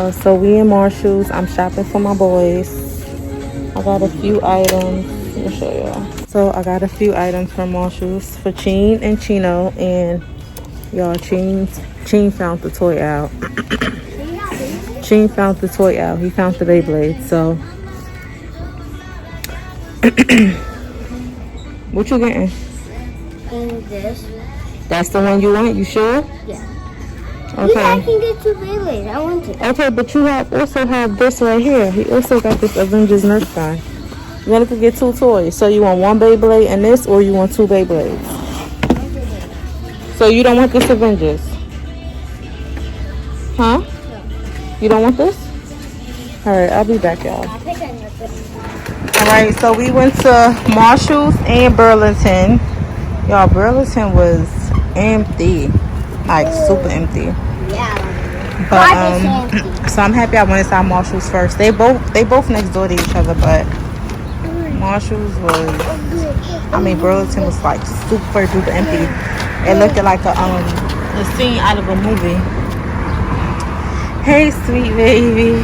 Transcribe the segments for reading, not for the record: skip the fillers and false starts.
y'all. So we in Marshalls. I'm shopping for my boys. I got a few items. Let me show y'all. So I got a few items from Marshalls for Chin and Chino. And y'all, Chin found the toy out. Chin found the toy out. He found the Beyblade. So what you getting? And this. That's the one you want? You sure? Yeah. Okay. Yeah, I can get two Beyblades. I want to. Okay, but you also have this right here. He also got this Avengers Nerf gun. You want to get two toys. So you want one Beyblade and this, or you want two Beyblades? So you don't want this Avengers? Huh? No. You don't want this? Alright, I'll be back, y'all. I think I want this. Alright, so we went to Marshalls and Burlington. Y'all, Burlington was empty. Like, super empty. Yeah. But, so I'm happy I went inside Marshalls first. They both next door to each other, but Marshalls was, Burlington was like super duper empty. It looked like a scene out of a movie. Hey, sweet baby.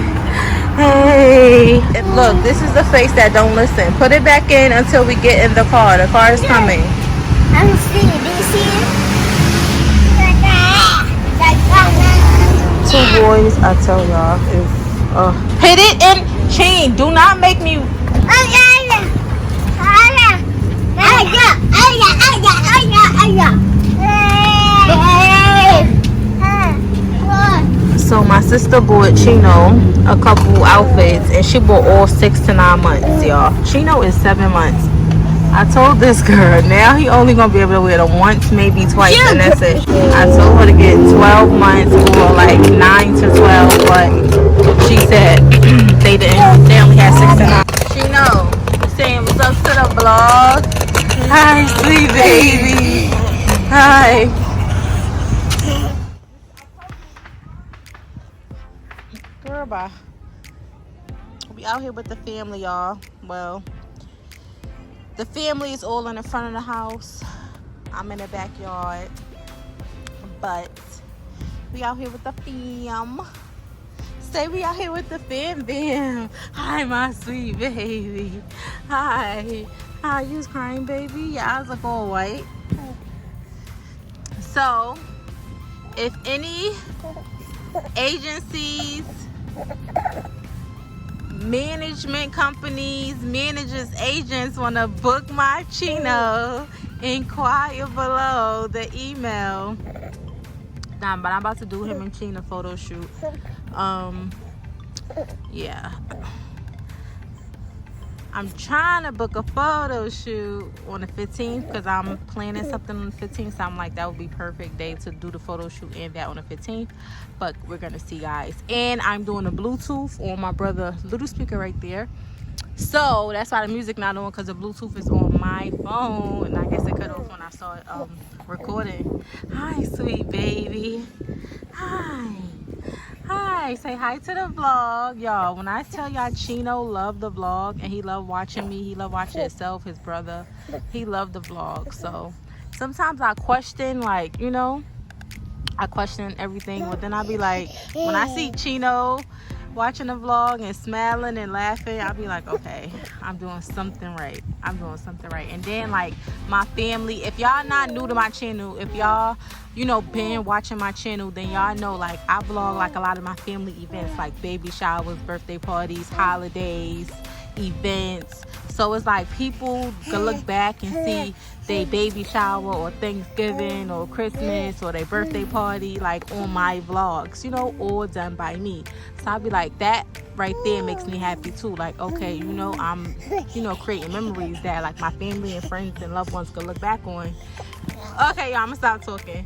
Hey. And look, this is the face that don't listen. Put it back in until we get in the car. The car is coming. I'm seeing it. Do you see it? Two boys, I tell y'all, is hit it and Chin. Do not make me. So my sister bought Chino a couple outfits, and she bought all 6 to 9 months, y'all. Chino is 7 months. I told this girl, now he only gonna be able to wear them once, maybe twice, and that's it. I told her to get 12 months or like 9 to 12, but she said they didn't. They only had 6 to 9. Chino, saying what's up to the vlog. Hi, sweet baby. Hi. Girl, bye. We out here with the family, y'all. Well, the family is all in the front of the house. I'm in the backyard. But we out here with the fam. Say we out here with the fam. Hi, my sweet baby. Hi. Hi, you was crying, baby? Your eyes look all white. So, if any agencies, management companies, managers, agents want to book my Chino, inquire below the email. Nah, but I'm about to do him and Chino photo shoot. Yeah. I'm trying to book a photo shoot on the 15th because I'm planning something on the 15th. So I'm like, that would be perfect day to do the photo shoot and that on the 15th. But we're going to see, guys. And I'm doing a Bluetooth on my brother's little speaker right there. So that's why the music not on, because the Bluetooth is on my phone. And I guess it cut off when I saw it recording. Hi, sweet baby. Hi. Hi, say hi to the vlog, y'all. When I tell y'all Chino loved the vlog and he loved watching me, he loved watching himself, his brother, he loved the vlog. So sometimes I question, like, you know, I question everything, but then I'll be like, when I see Chino watching the vlog and smiling and laughing, I'll be like, okay, I'm doing something right. I'm doing something right. And then, like, my family, if y'all not new to my channel, if y'all, you know, been watching my channel, then y'all know, like, I vlog, like, a lot of my family events, like baby showers, birthday parties, holidays, events. So it's like people can look back and see their baby shower or Thanksgiving or Christmas or their birthday party, like, on my vlogs, you know, all done by me. So I'll be like, that right there makes me happy too. Like, okay, you know, I'm, you know, creating memories that, like, my family and friends and loved ones can look back on. Okay, y'all, I'm gonna stop talking.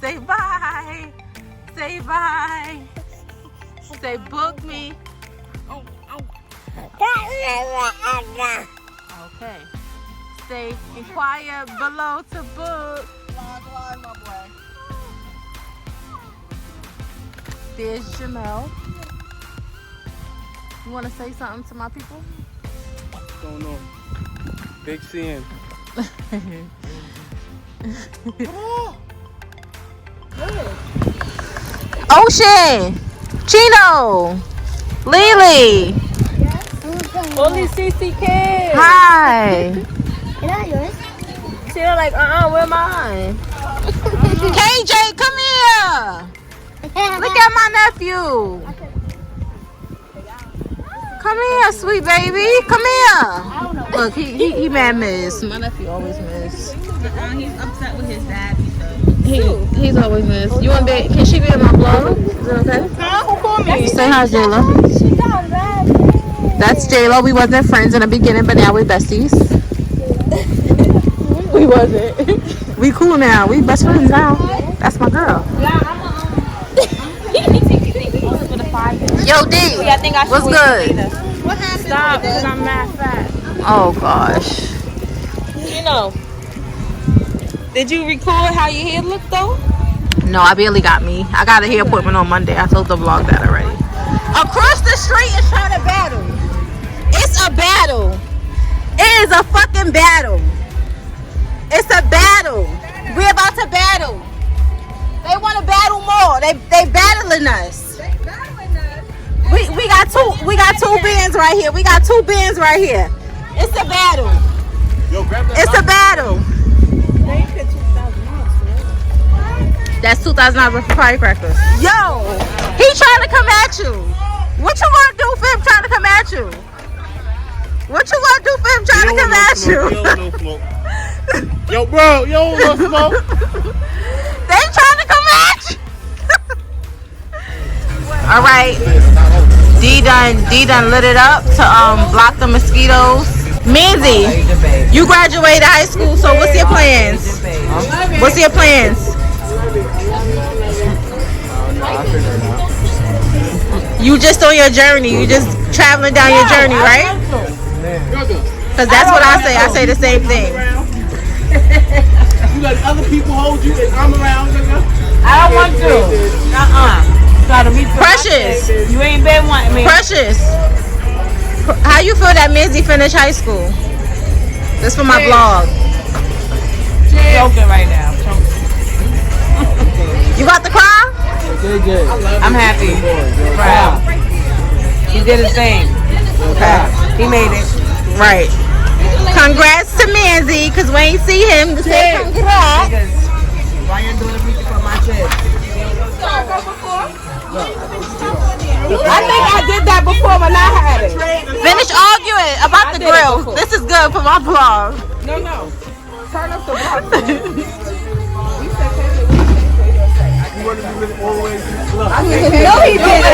Say bye. Say bye. Say book me. Okay. Say inquire below to book. There's Jamel. You want to say something to my people? Don't know. Big CN. Ocean! Chino. Lily. Only CC kids. Hi. Is that yours? She's like, where mine? KJ, come here. Look at my nephew. Come here, sweet baby. Come here. Look, he mad miss. My nephew always miss. He's upset with his dad. He's always miss. You want to be? Can she be in my vlog? Is it okay? Who called me? Say hi, Jayla. She got red. That's Jayla. We wasn't friends in the beginning, but now we're besties. We wasn't. We cool now. We best friends now. That's my girl. Yo, D. What's good? What happened? Stop, because I'm mad fat. Oh gosh. You know. Did you record how your hair looked though? No, I barely got me. I got a hair appointment on Monday. I told the vlog that already. Across the street is trying to battle. It's a battle. It is a fucking battle. It's a battle. We're about to battle. They want to battle more. They battling us. We got two bins right here. We got two bins right here. It's a battle. It's a battle. That's $2,000 worth of firecrackers. Yo, he trying to come at you. What you gonna do for him trying to come at you? What you gonna do for him trying to come at you? Yo, bro, you don't want no smoke. They trying to come at you. All right, D done lit it up to block the mosquitoes. Minzy, you graduated high school, so what's your plans? What's your plans? You just on your journey. You just traveling down your journey, right? Because that's what I say. I say the same thing. You let other people hold you and I'm around. I don't want to. Gotta be Precious. You ain't been wanting me. Precious. How you feel that Minzy finished high school? This for my vlog. Joking right now. You got the cry? I'm happy. Proud. He did his thing. Okay. He made it. Right. Congrats to Minzy, because we ain't see him to say congrats. Why you doing a picture for my kids? I think I did that before when I had it. Finish arguing about the grill. This is good for my vlog. No. Turn up the volume. You want to be always No, he didn't.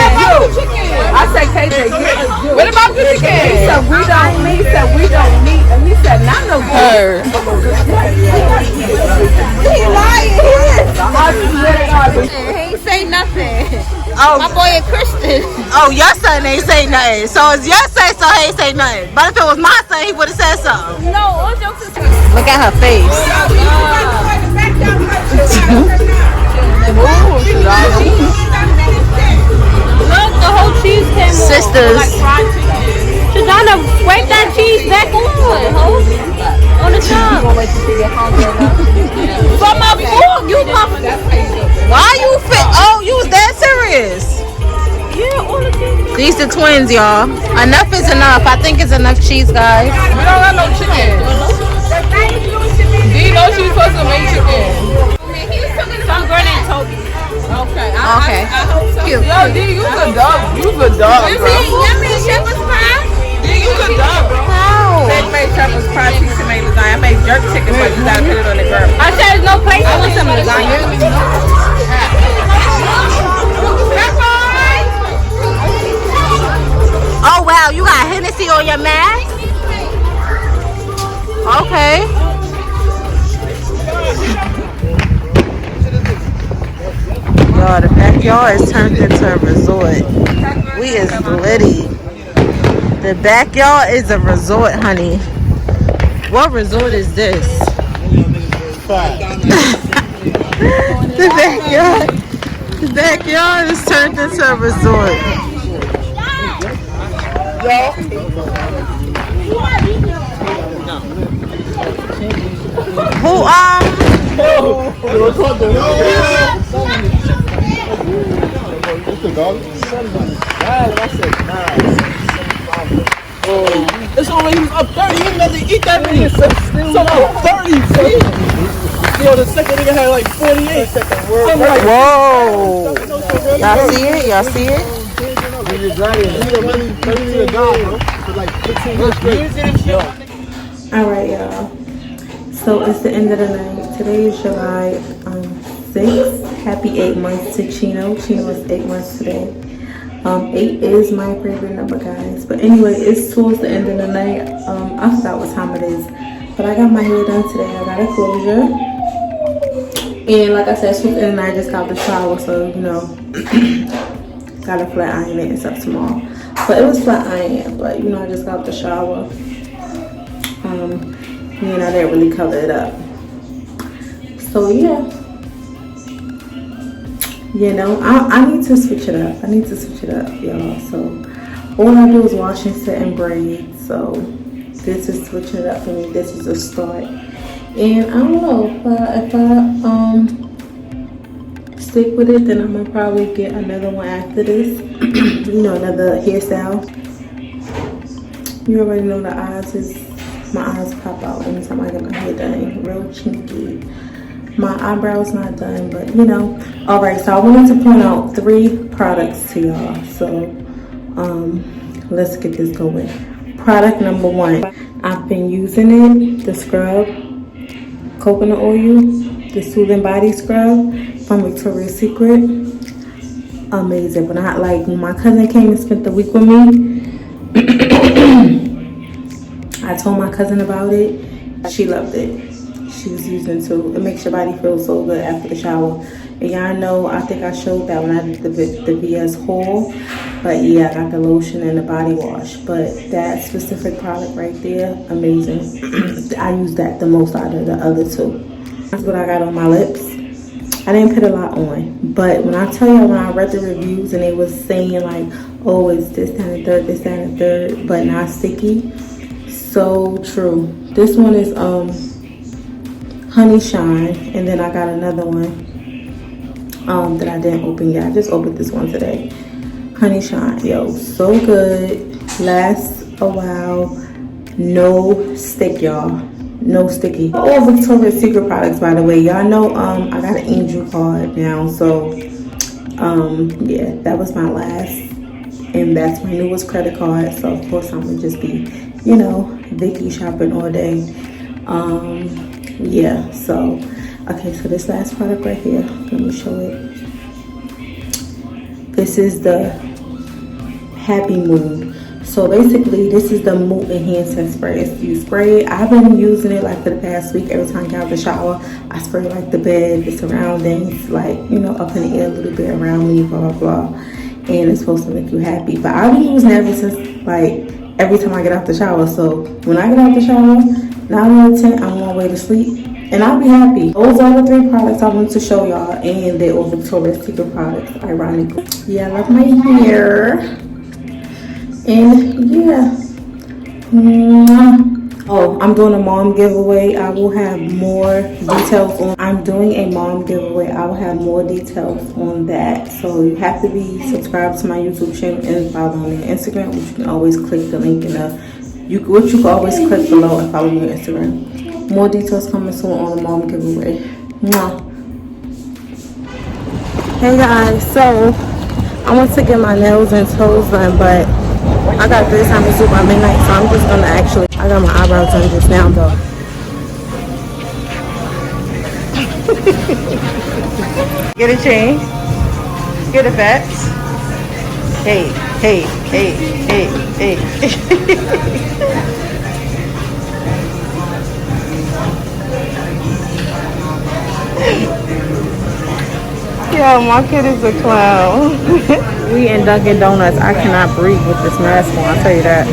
I said, KJ, what about the chicken? He said, we don't need. And he said, not no good. He lying. He ain't say nothing. Oh, My boy a Christian. oh, your son ain't say nothing. So it's your say so he ain't say nothing. But if it was my son, he would have said something. No, all jokes aside. Look at her face. Look, the whole cheese came off. Sisters. Like fried chicken. Shadana, wipe that cheese back on, on the top. From my fork, you my. Why you fit? Oh, you was that serious? Yeah, all the cheese. These the twins, y'all. Enough is enough. I think it's enough cheese, guys. We don't have no chicken. Do you know she's supposed to make chicken? Some girl named Toby. Okay. Okay. I hope so. Cute. Yo, D, you a dog. You a dog, bro. Yummy shepherd's pie. D, you a dog, bro. How? They made shepherd's pie, piece of made lasagna. I made jerk chicken, but you gotta put it on the grill. I said there's no place. I want some lasagna. Oh wow, you got Hennessy on your mask? Okay. Y'all, the backyard is turned into a resort. We is litty. The backyard is a resort, honey. What resort is this? The backyard is turned into a resort. Who the garlic. It's already he was up 30. He didn't have to eat that many. So up 30. See? Yo, the second nigga had like 48. I'm like, Whoa. Y'all see it? Y'all see it? Alright, y'all. So it's the end of the night. Today is July 6th. Happy 8 months to Chino. Chino is 8 months today. 8 is my favorite number, guys. But anyway, it's towards the end of the night. I forgot what time it is. But I got my hair done today. I got a closure. And like I said, towards the end of the night, I just got the shower. So, you know, gotta flat iron it and stuff tomorrow. But it was flat iron. But, you know, I just got the shower. And I didn't really cover it up. So, yeah. You know, I need to switch it up. I need to switch it up, y'all. So all I do is wash and set and braid. So this is switching it up for me. This is a start. And I don't know if I stick with it, then I'm gonna probably get another one after this. You know, another hairstyle. You already know the eyes is my eyes pop out anytime I get my hair done. Real chinky. My eyebrows not done, but you know. All right, so I wanted to point out 3 products to y'all. So let's get this going. Product number 1, I've been using it, the scrub coconut oil, the soothing body scrub from Victoria's Secret. Amazing. When my cousin came and spent the week with me, I told my cousin about it. She loved it. She was using too. It makes your body feel so good after the shower. And y'all know, I think I showed that when I did the VS haul. But yeah, I got the lotion and the body wash. But that specific product right there, amazing. I use that the most out of the other 2. That's what I got on my lips. I didn't put a lot on. But when I tell y'all, when I read the reviews and they was saying like, oh, it's this, that, and third, this, that, and third, but not sticky. So true. This one is Honey Shine, and then I got another one that I didn't open yet. I just opened this one today. Honey Shine, yo, so good, lasts a while, no stick, y'all, no sticky. All Victoria's Secret products, by the way. Y'all know I got an Angel card now, so yeah, that was my last, and that's my newest credit card. So of course I'm gonna just be, you know, Vicky shopping all day. Yeah, so okay, so this last product right here, let me show it. This is the Happy Mood. So basically this is the mood enhancing spray. You spray it. I've been using it like for the past week. Every time I get out of the shower, I spray like the bed, the surroundings, like, you know, up in the air a little bit around me, blah blah blah. And it's supposed to make you happy. But I've been using it ever since, like, every time I get out the shower. So when I get out the shower, 9 out of 10, I'm on my way to sleep, and I'll be happy. Those are the 3 products I wanted to show y'all, and they're all Victoria's Secret products, ironically. Yeah, I love my hair, and yeah. Oh, I'm doing a mom giveaway. I will have more details on. I'm doing a mom giveaway. I will have more details on that. So you have to be subscribed to my YouTube channel and follow me on Instagram, which you can always click the link in the. You can always click below and follow me on Instagram. More details coming soon on the mom giveaway. Mwah. Hey guys, so I want to get my nails and toes done, but I got this time to do by midnight, so I'm just gonna I got my eyebrows done just now though. Get a chain, get a vest. Hey, hey, hey, hey, hey. Yo, my kid is a clown. We in Dunkin' Donuts. I cannot breathe with this mask on, I'll tell you that.